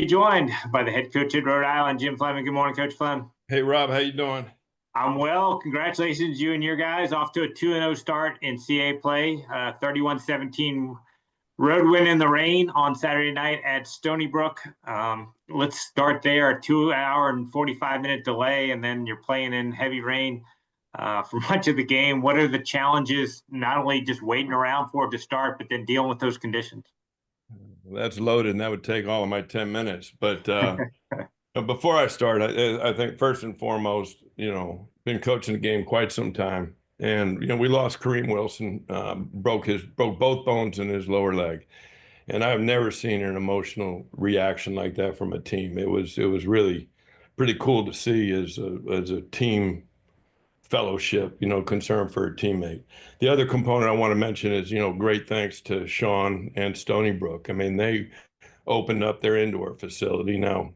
Joined by the head coach at Rhode Island, Jim Fleming. Good morning, Coach Flem. Hey, Rob, how you doing? I'm well. Congratulations, you and your guys, off to a 2-0 start in CAA play. 31-17 road win in the rain on Saturday night at Stony Brook. Let's start there. A 2-hour and 45-minute delay, and then you're playing in heavy rain for much of the game. What are the challenges, not only just waiting around for it to start, but then dealing with those conditions? Well, that's loaded, and that would take all of my 10 minutes. But before I start, I think first and foremost, been coaching the game quite some time. And, we lost Kareem Wilson, broke both bones in his lower leg. And I've never seen an emotional reaction like that from a team. It was really pretty cool to see as a team fellowship, concern for a teammate. The other component I want to mention is, great thanks to Sean and Stony Brook. I mean, they opened up their indoor facility. Now,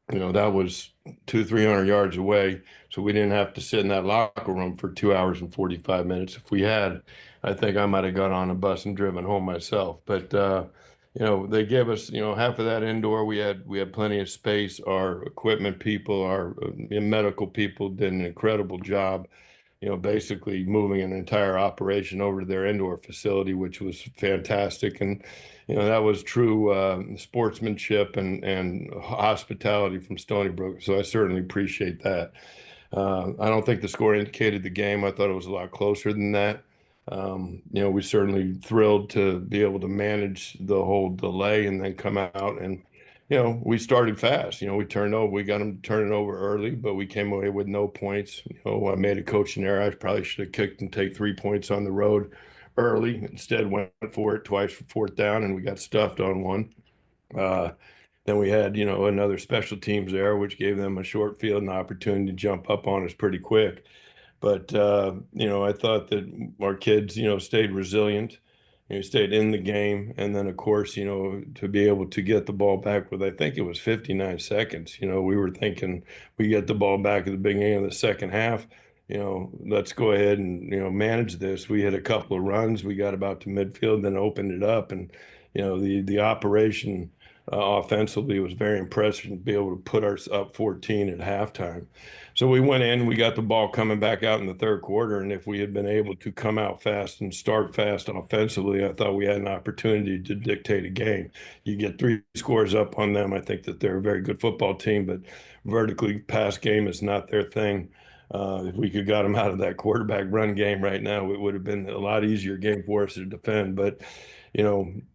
that was 300 yards away, so we didn't have to sit in that locker room for 2 hours and 45 minutes. If we had, I think I might have got on a bus and driven home myself. But they gave us, half of that indoor. We had plenty of space. Our equipment people, our medical people did an incredible job, basically moving an entire operation over to their indoor facility, which was fantastic. And, that was true sportsmanship and hospitality from Stony Brook. So I certainly appreciate that. I don't think the score indicated the game. I thought it was a lot closer than that. We certainly thrilled to be able to manage the whole delay and then come out and, we started fast. We got them turning over early, but we came away with no points. I made a coaching error. I probably should have kicked and take 3 points on the road early. Instead, went for it twice for fourth down, and we got stuffed on one. Then we had, another special teams error, which gave them a short field and opportunity to jump up on us pretty quick. But, I thought that our kids, stayed resilient, stayed in the game. And then, of course, to be able to get the ball back with, I think it was 59 seconds, we were thinking we get the ball back at the beginning of the second half, let's go ahead and, manage this. We had a couple of runs. We got about to midfield, then opened it up. And, the operation offensively was very impressive to be able to put us up 14 at halftime. So we went in, we got the ball coming back out in the third quarter, and if we had been able to come out fast and start fast offensively, I thought we had an opportunity to dictate a game. You get 3 scores up on them. I think that they're a very good football team, but vertically pass game is not their thing. If we could got them out of that quarterback run game right now, it would have been a lot easier game for us to defend. But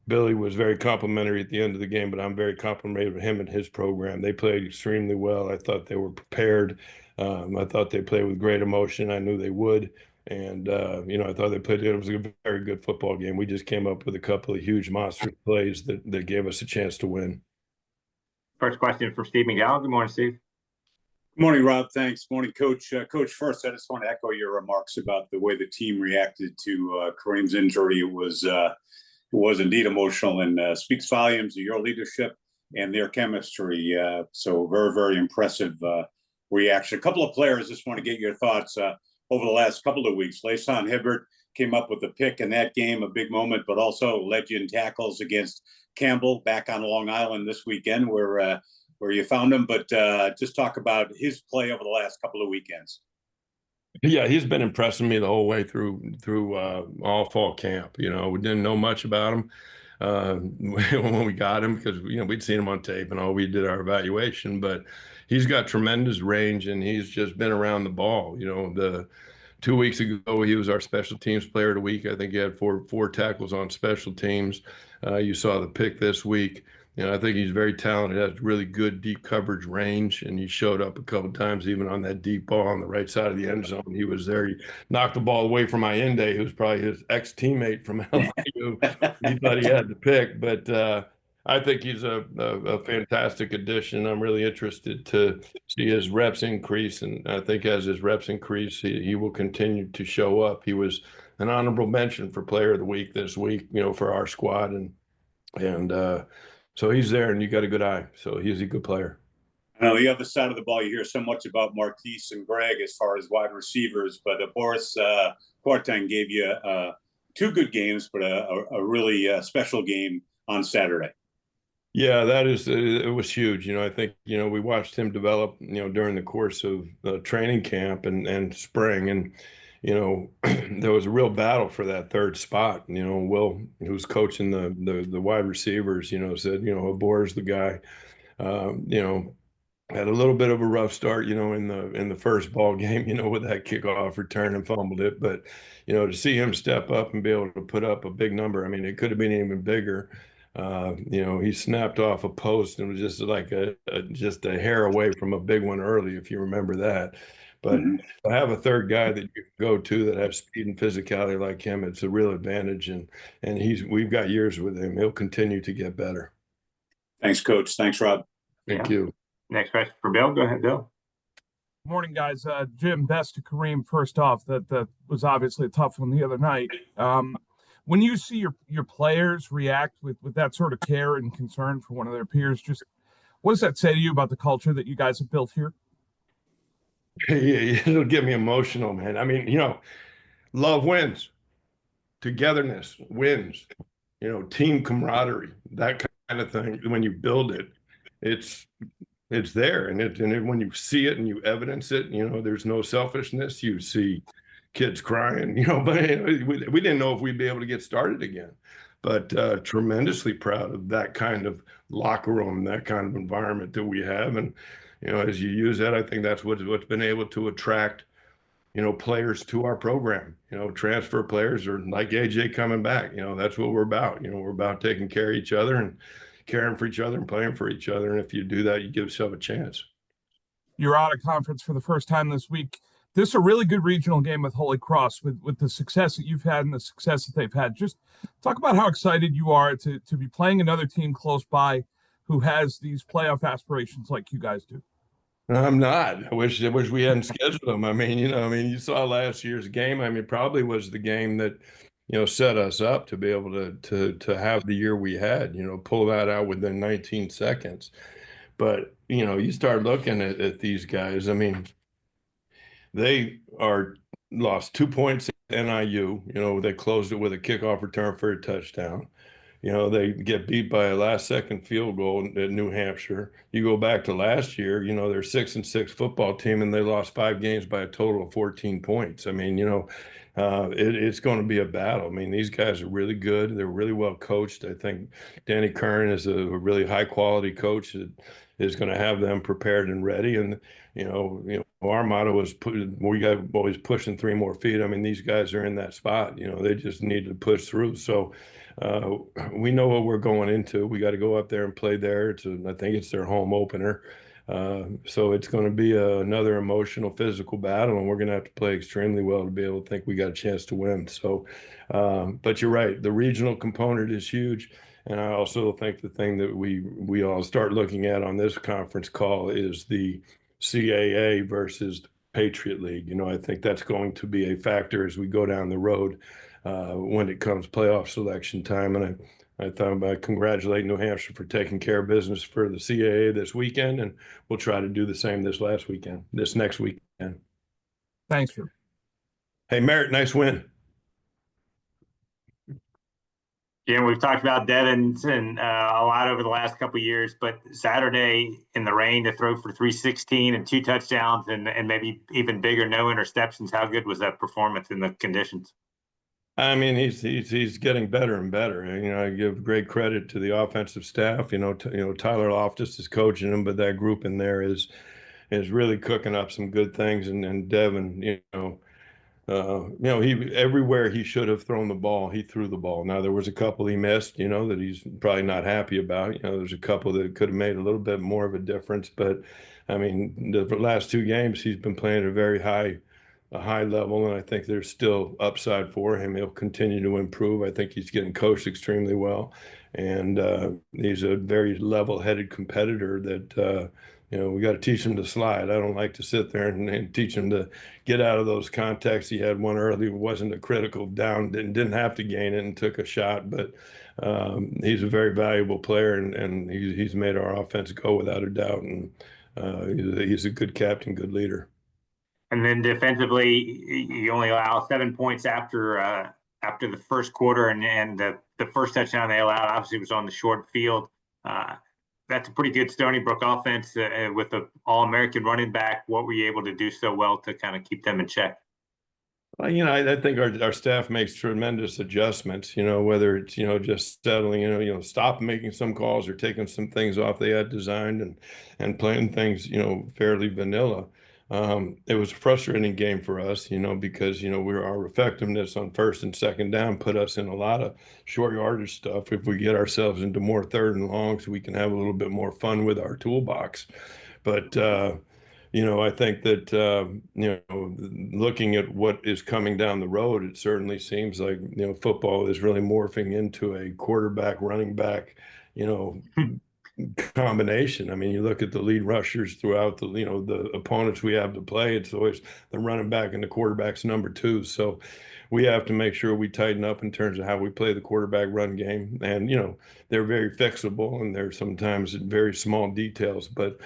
Billy was very complimentary at the end of the game, but I'm very complimentary of him and his program. They played extremely well. I thought they were prepared. I thought they played with great emotion. I knew they would. And, I thought they played, it was a very good football game. We just came up with a couple of huge monster plays that gave us a chance to win. First question for Steve McGowan. Good morning, Steve. Good morning, Rob. Thanks. Morning, Coach. Coach, first, I just want to echo your remarks about the way the team reacted to Kareem's injury. It was indeed emotional and speaks volumes of your leadership and their chemistry. So very, very impressive reaction. A couple of players, just want to get your thoughts over the last couple of weeks. Layson Hibbert came up with a pick in that game, a big moment, but also led you in tackles against Campbell back on Long Island this weekend where you found him. But just talk about his play over the last couple of weekends. Yeah, he's been impressing me the whole way through all fall camp. We didn't know much about him when we got him because we'd seen him on tape and all. We did our evaluation, but he's got tremendous range and he's just been around the ball. The 2 weeks ago he was our special teams player of the week. I think he had four tackles on special teams. You saw the pick this week. I think he's very talented, has really good deep coverage range, and he showed up a couple of times even on that deep ball on the right side of the end zone. He was there. He knocked the ball away from Allende, who's probably his ex-teammate from LIU. He thought he had the pick, but I think he's a fantastic addition. I'm really interested to see his reps increase, and I think as his reps increase, he will continue to show up. He was an honorable mention for Player of the Week this week, for our squad, and so he's there, and you got a good eye. So he's a good player. On the other side of the ball, you hear so much about Marquise and Greg as far as wide receivers, but Boris Quartan gave you 2 good games, but a really special game on Saturday. Yeah, that is, it was huge. I think, we watched him develop, during the course of training camp and spring. And, there was a real battle for that third spot. Will, who's coaching the wide receivers, said, Boer's the guy. Had a little bit of a rough start, in the first ball game, with that kickoff return and fumbled it. But, to see him step up and be able to put up a big number, I mean, it could have been even bigger. He snapped off a post and was just like just a hair away from a big one early, if you remember that. But Mhm. to have a third guy that you can go to that has speed and physicality like him, it's a real advantage. And we've got years with him. He'll continue to get better. Thanks, Coach. Thanks, Rob. Thank Yeah. you. Next question for Bill. Go ahead, Bill. Morning, guys. Jim, best to Kareem. First off, that was obviously a tough one the other night. When you see your players react with that sort of care and concern for one of their peers, just what does that say to you about the culture that you guys have built here? It'll get me emotional, man. I mean, love wins, togetherness wins, team camaraderie, that kind of thing. When you build it, it's there, and when you see it and you evidence it, there's no selfishness. You see kids crying, but we didn't know if we'd be able to get started again. But tremendously proud of that kind of locker room, that kind of environment that we have. And as you use that, I think that's what's been able to attract players to our program. Transfer players are like AJ coming back. That's what we're about. We're about taking care of each other and caring for each other and playing for each other. And if you do that, you give yourself a chance. You're out of conference for the first time this week. This is a really good regional game with Holy Cross, with the success that you've had and the success that they've had. Just talk about how excited you are to be playing another team close by who has these playoff aspirations like you guys do. I'm not. I wish we hadn't scheduled them. I mean, you saw last year's game. I mean, probably was the game that, set us up to be able to have the year we had, pull that out within 19 seconds. But, you start looking at these guys. I mean, they are lost 2 points at NIU. They closed it with a kickoff return for a touchdown. They get beat by a last-second field goal at New Hampshire. You go back to last year, they're 6-6 football team, and they lost 5 games by a total of 14 points. I mean, it's going to be a battle. I mean, these guys are really good. They're really well coached. I think Danny Kern is a really high-quality coach that is going to have them prepared and ready. And our motto is we got always pushing 3 more feet. I mean, these guys are in that spot. They just need to push through. So. We know what we're going into. We got to go up there and play there. I think it's their home opener. So it's going to be another emotional, physical battle, and we're going to have to play extremely well to be able to think we got a chance to win. So, but you're right. The regional component is huge. And I also think the thing that we all start looking at on this conference call is the CAA versus the Patriot League. I think that's going to be a factor as we go down the road. When it comes playoff selection time. And I thought I'd congratulate New Hampshire for taking care of business for the CAA this weekend, and we'll try to do the same this next weekend. Thanks, Jim. Hey, Merritt, nice win. Jim, we've talked about Devins and a lot over the last couple of years, but Saturday in the rain to throw for 316 and 2 touchdowns and maybe even bigger, no interceptions. How good was that performance in the conditions? I mean, he's getting better and better. I give great credit to the offensive staff. Tyler Loftus is coaching him, but that group in there is really cooking up some good things. And Devin, he everywhere he should have thrown the ball, he threw the ball. Now there was a couple he missed, that he's probably not happy about. There's a couple that could have made a little bit more of a difference. But I mean, the last 2 games he's been playing at a high level, and I think there's still upside for him. He'll continue to improve. I think he's getting coached extremely well, and he's a very level-headed competitor that we got to teach him to slide. I don't like to sit there and teach him to get out of those contexts. He had one early, wasn't a critical down, didn't have to gain it and took a shot, but he's a very valuable player, and he's made our offense go without a doubt, and he's a good captain, good leader. And then defensively, you only allow 7 points after the first quarter, and the first touchdown they allowed obviously was on the short field. that's a pretty good Stony Brook offense with the All-American running back. What were you able to do so well to kind of keep them in check? Well, I think our staff makes tremendous adjustments, whether it's, just settling, stop making some calls or taking some things off they had designed and playing things, fairly vanilla. It was a frustrating game for us, because, our effectiveness on first and second down put us in a lot of short yardage stuff. If we get ourselves into more third and longs, we can have a little bit more fun with our toolbox. But, I think that, looking at what is coming down the road, it certainly seems like, football is really morphing into a quarterback, running back, combination. I mean, you look at the lead rushers throughout the opponents we have to play, it's always the running back and the quarterback's number two. So we have to make sure we tighten up in terms of how we play the quarterback run game. And, they're very fixable and they're sometimes very small details, but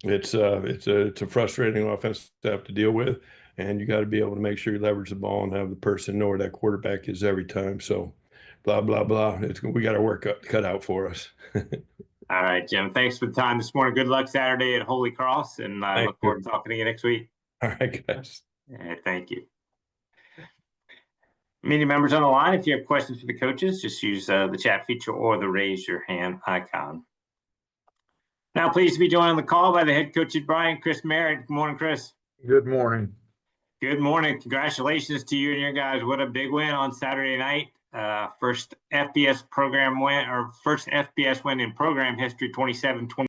it's a frustrating offense to have to deal with. And you got to be able to make sure you leverage the ball and have the person know where that quarterback is every time. So blah, blah, blah. We got our work cut out for us. All right, Jim. Thanks for the time this morning. Good luck Saturday at Holy Cross, and I look forward to talking to you next week. All right, guys. Thank you. Meeting members on the line, if you have questions for the coaches, just use the chat feature or the raise your hand icon. Now, pleased to be joined on the call by the head coach at Bryant, Chris Merritt. Good morning, Chris. Good morning. Good morning. Congratulations to you and your guys. What a big win on Saturday night. First FBS program win, or first FBS win in program history, 27-20.